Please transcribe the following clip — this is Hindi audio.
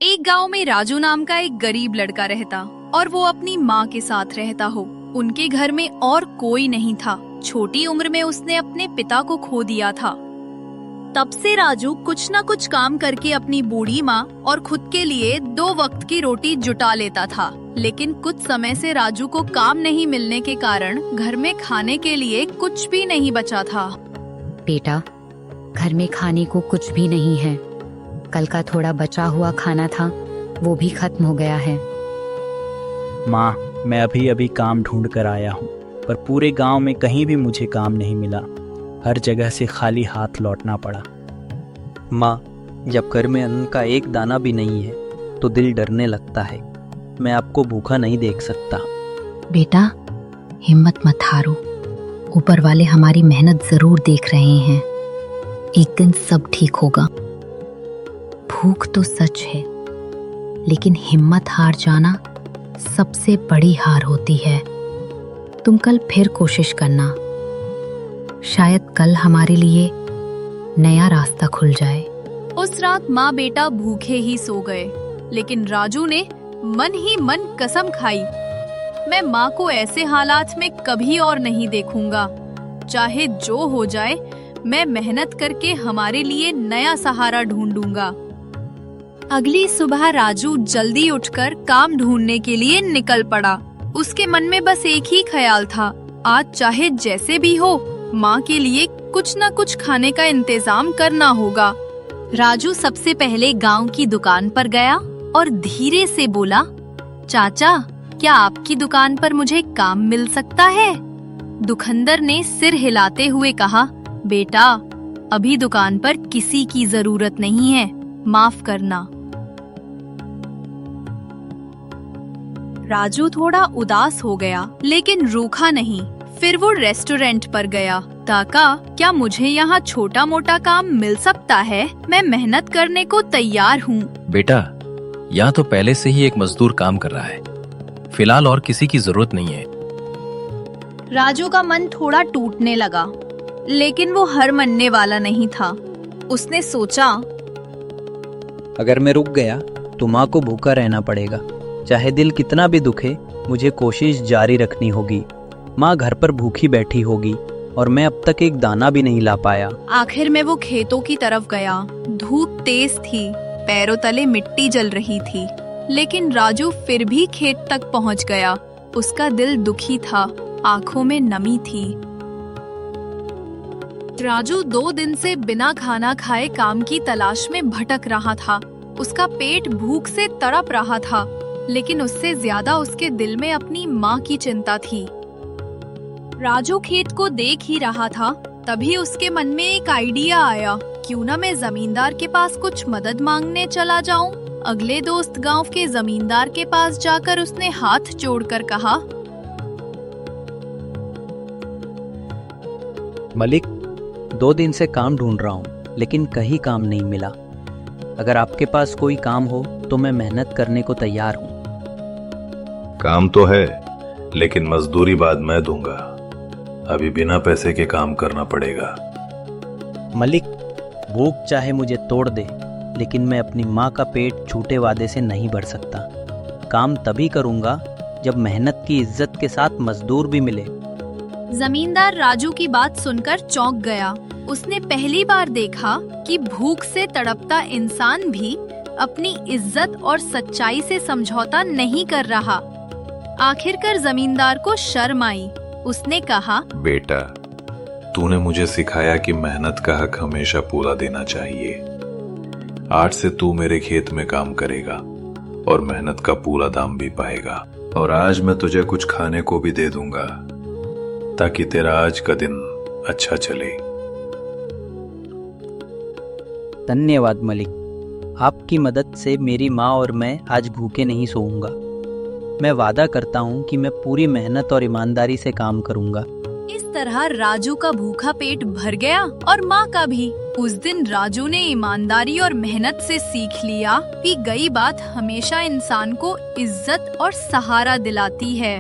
एक गांव में राजू नाम का एक गरीब लड़का रहता और वो अपनी माँ के साथ रहता हो। उनके घर में और कोई नहीं था। छोटी उम्र में उसने अपने पिता को खो दिया था। तब से राजू कुछ न कुछ काम करके अपनी बूढ़ी माँ और खुद के लिए 2 वक्त की रोटी जुटा लेता था। लेकिन कुछ समय से राजू को काम नहीं मिलने के कारण घर में खाने के लिए कुछ भी नहीं बचा था। बेटा, घर में खाने को कुछ भी नहीं है। कल का थोड़ा बचा हुआ खाना था, वो भी खत्म हो गया है। माँ, मैं अभी अभी काम ढूंढ कर आया हूँ, पर पूरे गांव में कहीं भी मुझे काम नहीं मिला। हर जगह से खाली हाथ लौटना पड़ा। माँ, जब घर में अन्न का एक दाना भी नहीं है तो दिल डरने लगता है। मैं आपको भूखा नहीं देख सकता। बेटा, हिम्मत मत हारो। ऊपर वाले हमारी मेहनत जरूर देख रहे हैं। एक दिन सब ठीक होगा। भूख तो सच है, लेकिन हिम्मत हार जाना सबसे बड़ी हार होती है। तुम कल फिर कोशिश करना। शायद कल हमारे लिए नया रास्ता खुल जाए। उस रात माँ बेटा भूखे ही सो गए, लेकिन राजू ने मन ही मन कसम खाई, मैं माँ को ऐसे हालात में कभी और नहीं देखूंगा। चाहे जो हो जाए, मैं मेहनत करके हमारे लिए नया सहारा ढूंढूंगा। अगली सुबह राजू जल्दी उठकर काम ढूंढने के लिए निकल पड़ा। उसके मन में बस एक ही ख्याल था, आज चाहे जैसे भी हो, माँ के लिए कुछ न कुछ खाने का इंतजाम करना होगा। राजू सबसे पहले गांव की दुकान पर गया और धीरे से बोला, चाचा, क्या आपकी दुकान पर मुझे काम मिल सकता है? दुकानदार ने सिर हिलाते हुए कहा, बेटा, अभी दुकान पर किसी की जरूरत नहीं है, माफ करना। राजू थोड़ा उदास हो गया, लेकिन रूखा नहीं। फिर वो रेस्टोरेंट पर गया। काका, क्या मुझे यहाँ छोटा मोटा काम मिल सकता है? मैं मेहनत करने को तैयार हूँ। बेटा, यहाँ तो पहले से ही एक मजदूर काम कर रहा है। फिलहाल और किसी की जरूरत नहीं है। राजू का मन थोड़ा टूटने लगा, लेकिन वो हार मानने वाला नहीं था। उसने सोचा, अगर मैं रुक गया तो माँ को भूखा रहना पड़ेगा। चाहे दिल कितना भी दुखे, मुझे कोशिश जारी रखनी होगी। माँ घर पर भूखी बैठी होगी और मैं अब तक एक दाना भी नहीं ला पाया। आखिर में वो खेतों की तरफ गया। धूप तेज थी, पैरों तले मिट्टी जल रही थी, लेकिन राजू फिर भी खेत तक पहुंच गया। उसका दिल दुखी था, आंखों में नमी थी। राजू 2 दिन से बिना खाना खाए काम की तलाश में भटक रहा था। उसका पेट भूख से तड़प रहा था, लेकिन उससे ज्यादा उसके दिल में अपनी माँ की चिंता थी। राजू खेत को देख ही रहा था, तभी उसके मन में एक आइडिया आया, क्यों ना मैं जमींदार के पास कुछ मदद मांगने चला जाऊं। अगले दोस्त गांव के जमींदार के पास जाकर उसने हाथ जोड़कर कहा, मलिक, 2 दिन से काम ढूंढ रहा हूँ, लेकिन कहीं काम नहीं मिला। अगर आपके पास कोई काम हो तो मैं मेहनत करने को तैयार हूँ। काम तो है, लेकिन मजदूरी बाद मैं दूंगा। अभी बिना पैसे के काम करना पड़ेगा। मलिक, भूख चाहे मुझे तोड़ दे, लेकिन मैं अपनी माँ का पेट झूठे वादे से नहीं भर सकता। काम तभी करूँगा जब मेहनत की इज्जत के साथ मजदूर भी मिले। जमींदार राजू की बात सुनकर चौंक गया। उसने पहली बार देखा कि भूख से तड़पता इंसान भी अपनी इज्जत और सच्चाई से समझौता नहीं कर रहा। आखिरकार जमींदार को शर्म आई। उसने कहा, बेटा, तूने मुझे सिखाया कि मेहनत का हक हमेशा पूरा देना चाहिए। आज से तू मेरे खेत में काम करेगा और मेहनत का पूरा दाम भी पाएगा। और आज मैं तुझे कुछ खाने को भी दे दूंगा, ताकि तेरा आज का दिन अच्छा चले। धन्यवाद मलिक, आपकी मदद से मेरी माँ और मैं आज भूखे नहीं सोऊंगा। मैं वादा करता हूँ कि मैं पूरी मेहनत और ईमानदारी से काम करूंगा। इस तरह राजू का भूखा पेट भर गया और माँ का भी। उस दिन राजू ने ईमानदारी और मेहनत से सीख लिया कि गई बात हमेशा इंसान को इज्जत और सहारा दिलाती है।